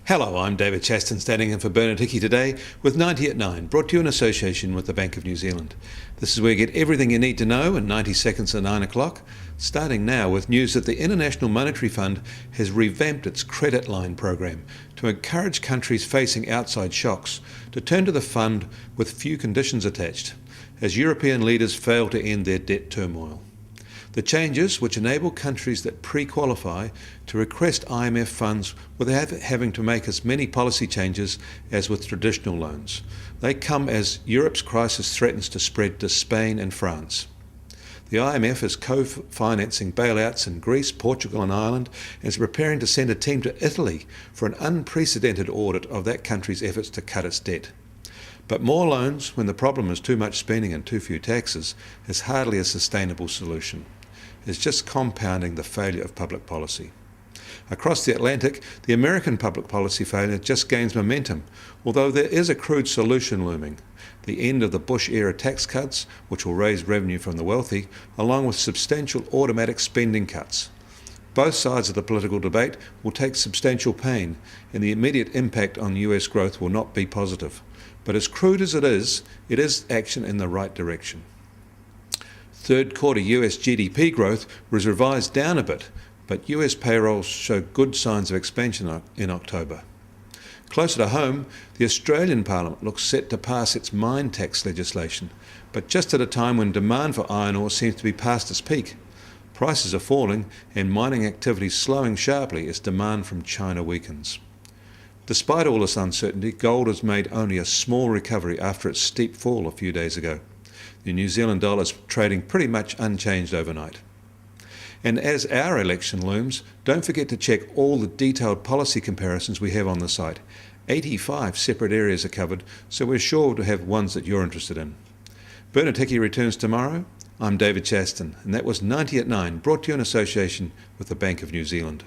Hello, I'm David Chaston, standing in for Bernard Hickey today with 90 at 9, brought to you in association with the Bank of New Zealand. This is where you get everything you need to know in 90 seconds at 9 o'clock, starting now with news that the International Monetary Fund has revamped its credit line program to encourage countries facing outside shocks to turn to the fund with few conditions attached, as European leaders fail to end their debt turmoil. The changes, which enable countries that pre-qualify to request IMF funds without having to make as many policy changes as with traditional loans. They come as Europe's crisis threatens to spread to Spain and France. The IMF is co-financing bailouts in Greece, Portugal and Ireland and is preparing to send a team to Italy for an unprecedented audit of that country's efforts to cut its debt. But more loans, when the problem is too much spending and too few taxes, is hardly a sustainable solution. It's just compounding the failure of public policy. Across the Atlantic, the American public policy failure just gains momentum, although there is a crude solution looming: the end of the Bush-era tax cuts, which will raise revenue from the wealthy, along with substantial automatic spending cuts. Both sides of the political debate will take substantial pain, and the immediate impact on US growth will not be positive. But as crude as it is action in the right direction. Third quarter US GDP growth was revised down a bit, but US payrolls show good signs of expansion in October. Closer to home, the Australian Parliament looks set to pass its mine tax legislation, but just at a time when demand for iron ore seems to be past its peak. Prices are falling and mining activity slowing sharply as demand from China weakens. Despite all this uncertainty, gold has made only a small recovery after its steep fall a few days ago. The New Zealand dollar is trading pretty much unchanged overnight. And as our election looms, don't forget to check all the detailed policy comparisons we have on the site. 85 separate areas are covered, so we're sure to have ones that you're interested in. Bernard Hickey returns tomorrow. I'm David Chaston, and that was 90 at 9, brought to you in association with the Bank of New Zealand.